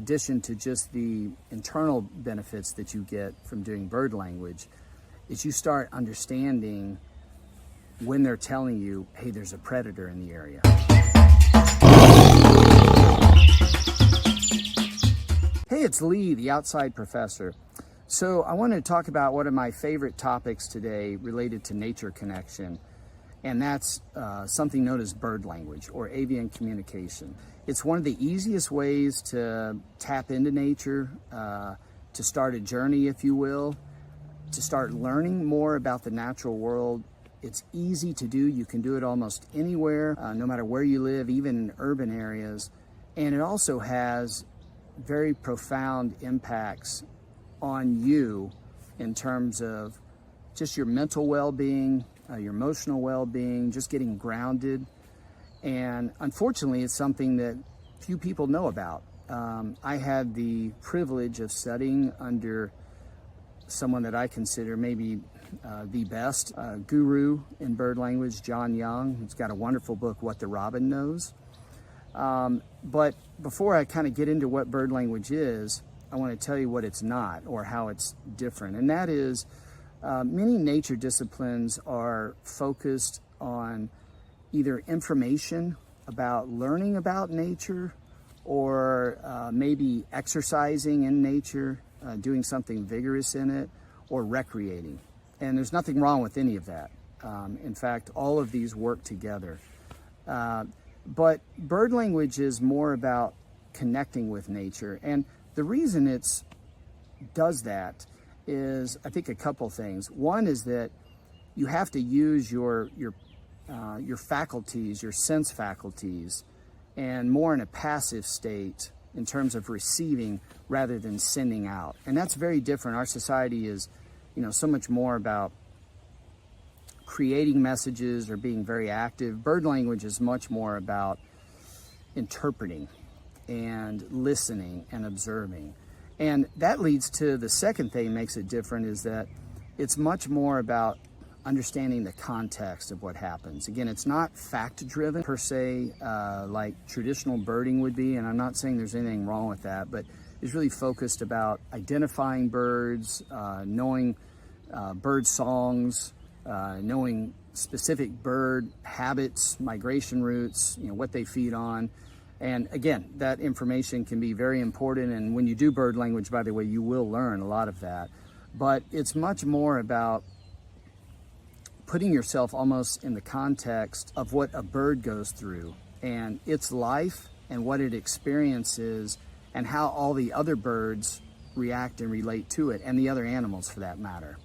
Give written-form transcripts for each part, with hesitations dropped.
addition to just the internal benefits that you get from doing bird language, is you start understanding when they're telling you, hey, there's a predator in the area. Hey, it's Lee, the outside professor. So I wanted to talk about one of my favorite topics today related to nature connection, and that's something known as bird language or avian communication. It's one of the easiest ways to tap into nature, to start a journey, if you will, to start learning more about the natural world. It's easy to do. You can do it almost anywhere, no matter where you live, even in urban areas. And it also has very profound impacts on you in terms of just your mental well-being, your emotional well-being, just getting grounded. And unfortunately, it's something that few people know about. I had the privilege of studying under someone that I consider maybe the best guru in bird language, John Young. He's got a wonderful book, What the Robin Knows. But before I kind of get into what bird language is, I want to tell you what it's not or how it's different. And that is, many nature disciplines are focused on either information about learning about nature or maybe exercising in nature, doing something vigorous in it, or recreating. And there's nothing wrong with any of that. In fact, all of these work together. But bird language is more about connecting with nature. And the reason it does that is, I think, a couple things. One is that you have to use your faculties, your sense faculties, and more in a passive state in terms of receiving rather than sending out. And that's very different. Our society is, so much more about creating messages or being very active. Bird language is much more about interpreting and listening and observing. And that leads to the second thing makes it different, is that it's much more about understanding the context of what happens. Again, it's not fact-driven per se, like traditional birding would be, and I'm not saying there's anything wrong with that, but it's really focused about identifying birds, knowing bird songs, knowing specific bird habits, migration routes, what they feed on. And again, that information can be very important. And when you do bird language, by the way, you will learn a lot of that. But it's much more about putting yourself almost in the context of what a bird goes through and its life and what it experiences and how all the other birds react and relate to it, and the other animals for that matter.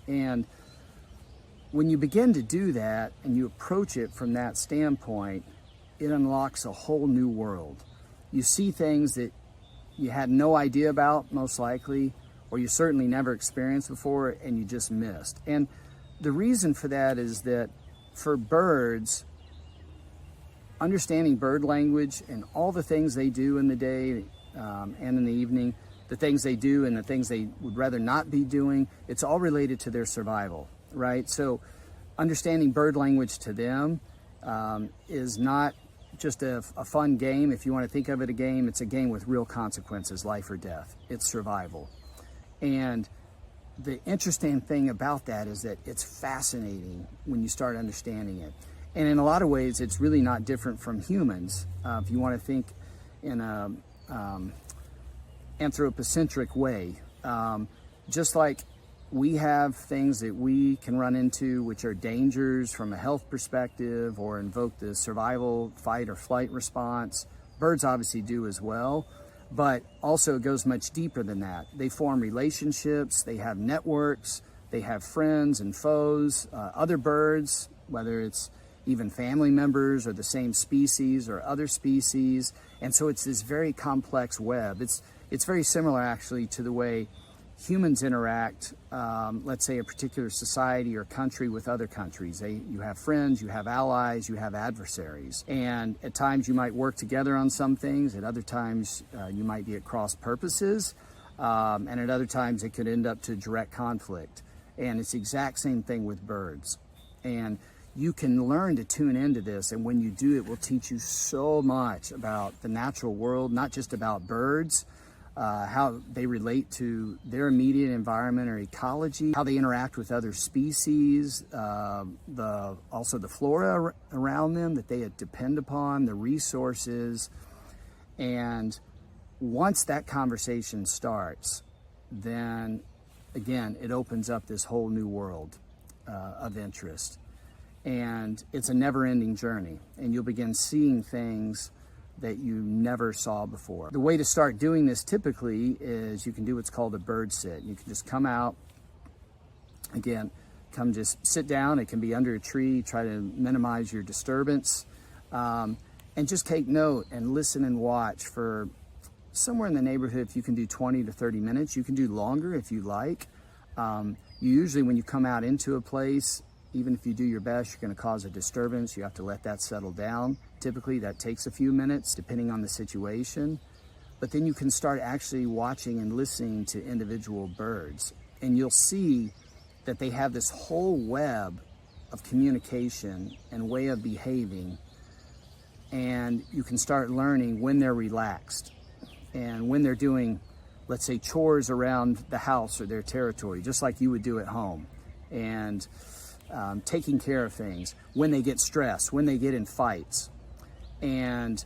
And when you begin to do that and you approach it from that standpoint, it unlocks a whole new world. You see things that you had no idea about, most likely, or you certainly never experienced before and you just missed. And the reason for that is that for birds, understanding bird language and all the things they do in the day and in the evening, the things they do and the things they would rather not be doing, it's all related to their survival, right? So understanding bird language to them is not just a fun game. If you want to think of it a game, it's a game with real consequences, life or death. It's survival. And the interesting thing about that is that it's fascinating when you start understanding it. And in a lot of ways, it's really not different from humans. If you want to think in a anthropocentric way, just like we have things that we can run into which are dangers from a health perspective or invoke the survival, fight or flight response. Birds obviously do as well, but also it goes much deeper than that. They form relationships, they have networks, they have friends and foes, other birds, whether it's even family members or the same species or other species. And so it's this very complex web. It's very similar actually to the way humans interact, let's say a particular society or country with other countries. You have friends, you have allies, you have adversaries. And at times you might work together on some things, at other times you might be at cross purposes, and at other times it could end up to direct conflict. And it's the exact same thing with birds. And you can learn to tune into this, and when you do, it will teach you so much about the natural world, not just about birds, how they relate to their immediate environment or ecology, how they interact with other species, also the flora around them that they depend upon, the resources. And once that conversation starts, then again, it opens up this whole new world of interest. And it's a never-ending journey, and you'll begin seeing things that you never saw before. The way to start doing this typically is you can do what's called a bird sit. You can just come out, again, come just sit down. It can be under a tree, try to minimize your disturbance, and just take note and listen and watch for somewhere in the neighborhood. If you can do 20 to 30 minutes, you can do longer if you like. You usually, when you come out into a place, even if you do your best, you're going to cause a disturbance. You have to let that settle down. Typically, that takes a few minutes, depending on the situation. But then you can start actually watching and listening to individual birds. And you'll see that they have this whole web of communication and way of behaving. And you can start learning when they're relaxed and when they're doing, let's say, chores around the house or their territory, just like you would do at home. And taking care of things, when they get stressed, when they get in fights. And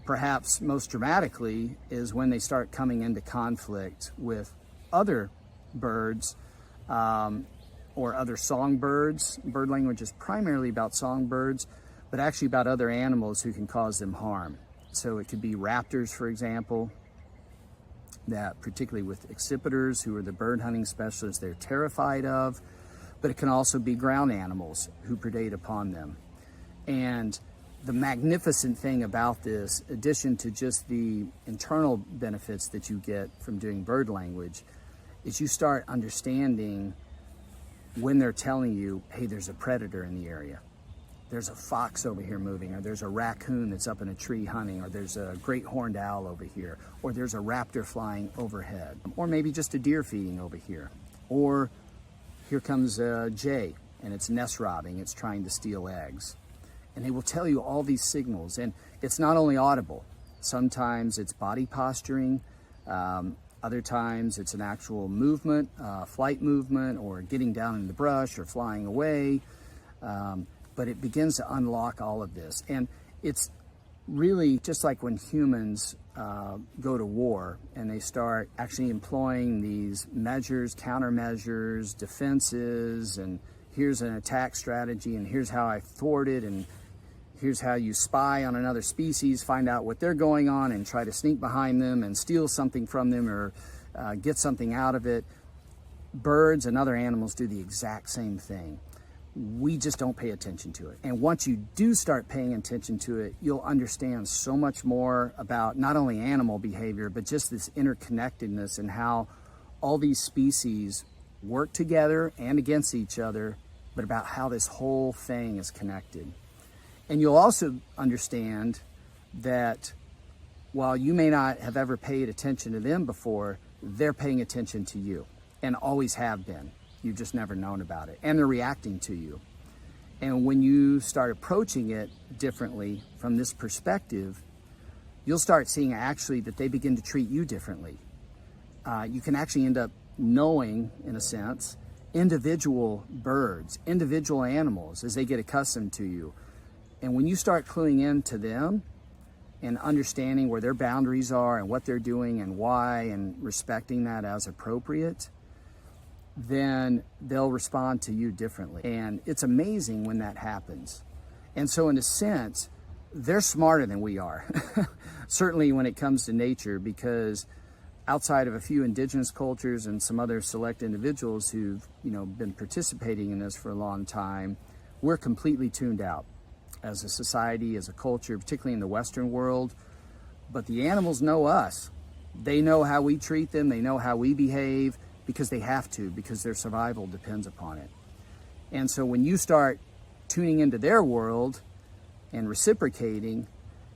perhaps most dramatically is when they start coming into conflict with other birds or other songbirds. Bird language is primarily about songbirds, but actually about other animals who can cause them harm. So it could be raptors, for example, that particularly with accipiters, who are the bird hunting specialists, they're terrified of. But it can also be ground animals who predate upon them. And the magnificent thing about this, in addition to just the internal benefits that you get from doing bird language, is you start understanding when they're telling you, hey, there's a predator in the area. There's a fox over here moving, or there's a raccoon that's up in a tree hunting, or there's a great horned owl over here, or there's a raptor flying overhead, or maybe just a deer feeding over here, or here comes a jay, and it's nest robbing, it's trying to steal eggs. And they will tell you all these signals, and it's not only audible. Sometimes it's body posturing, other times it's an actual movement, flight movement, or getting down in the brush, or flying away. But it begins to unlock all of this. And it's really just like when humans go to war and they start actually employing these measures, countermeasures, defenses, and here's an attack strategy, and here's how I thwart it, and here's how you spy on another species, find out what they're going on, and try to sneak behind them and steal something from them, or get something out of it. Birds and other animals do the exact same thing. We just don't pay attention to it. And once you do start paying attention to it, you'll understand so much more about not only animal behavior, but just this interconnectedness and how all these species work together and against each other, but about how this whole thing is connected. And you'll also understand that while you may not have ever paid attention to them before, they're paying attention to you and always have been. You've just never known about it, and they're reacting to you. And when you start approaching it differently from this perspective, you'll start seeing actually that they begin to treat you differently. You can actually end up knowing, in a sense, individual birds, individual animals as they get accustomed to you. And when you start cluing into them and understanding where their boundaries are and what they're doing and why, and respecting that as appropriate, then they'll respond to you differently. And it's amazing when that happens. And so in a sense, they're smarter than we are, certainly when it comes to nature, because outside of a few indigenous cultures and some other select individuals who've been participating in this for a long time, we're completely tuned out as a society, as a culture, particularly in the Western world. But the animals know us. They know how we treat them, they know how we behave, because they have to, because their survival depends upon it. And so when you start tuning into their world and reciprocating,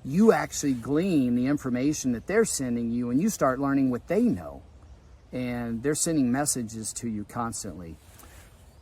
you actually glean the information that they're sending you, and you start learning what they know. And they're sending messages to you constantly.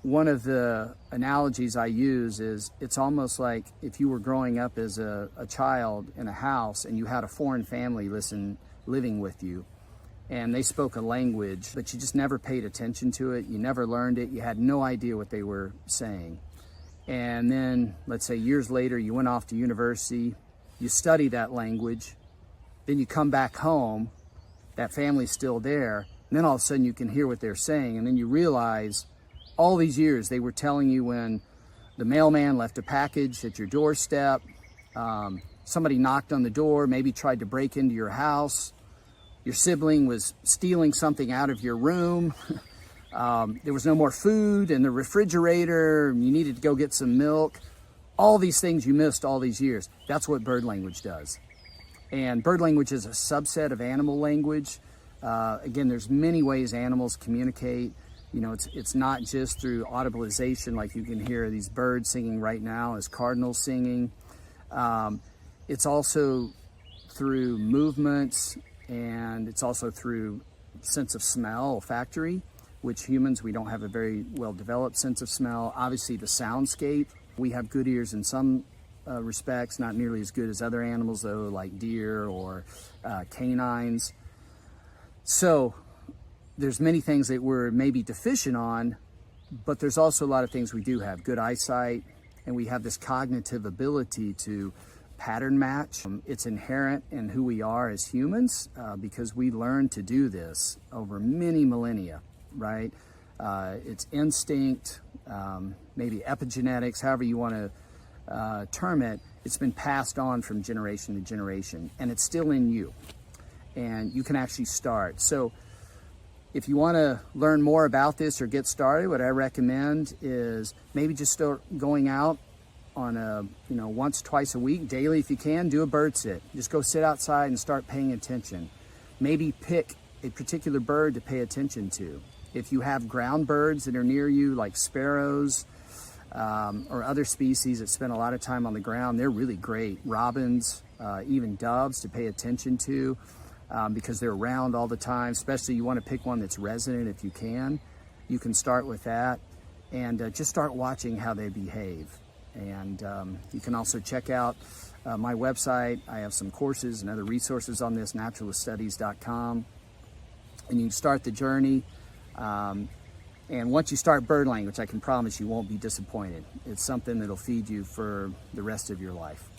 one of the analogies I use is it's almost like if you were growing up as a child in a house and you had a foreign family living with you, and they spoke a language, but you just never paid attention to it. You never learned it. You had no idea what they were saying. And then, let's say years later, you went off to university, you study that language, then you come back home, that family's still there, and then all of a sudden you can hear what they're saying, and then you realize all these years they were telling you when the mailman left a package at your doorstep, somebody knocked on the door, maybe tried to break into your house, your sibling was stealing something out of your room, there was no more food in the refrigerator, you needed to go get some milk. All these things you missed all these years. That's what bird language does. And bird language is a subset of animal language. Again, there's many ways animals communicate. You know, it's not just through audibilization, like you can hear these birds singing right now as cardinals singing. It's also through movements, and it's also through sense of smell, olfactory, which humans, we don't have a very well developed sense of smell. Obviously the soundscape, we have good ears in some respects, not nearly as good as other animals though, like deer or canines. So there's many things that we're maybe deficient on, but there's also a lot of things we do have. Good eyesight, and we have this cognitive ability to pattern match. It's inherent in who we are as humans because we learned to do this over many millennia, right? It's instinct, maybe epigenetics, however you want to term it. It's been passed on from generation to generation, and it's still in you, and you can actually start. So if you want to learn more about this or get started, what I recommend is maybe just start going out on a, once, twice a week, daily if you can, do a bird sit. Just go sit outside and start paying attention. Maybe pick a particular bird to pay attention to. If you have ground birds that are near you, like sparrows or other species that spend a lot of time on the ground, they're really great. Robins, even doves to pay attention to because they're around all the time, especially you want to pick one that's resident if you can. You can start with that and just start watching how they behave. And you can also check out my website. I have some courses and other resources on this, naturaliststudies.com. And you can start the journey. And once you start bird language, I can promise you won't be disappointed. It's something that'll feed you for the rest of your life.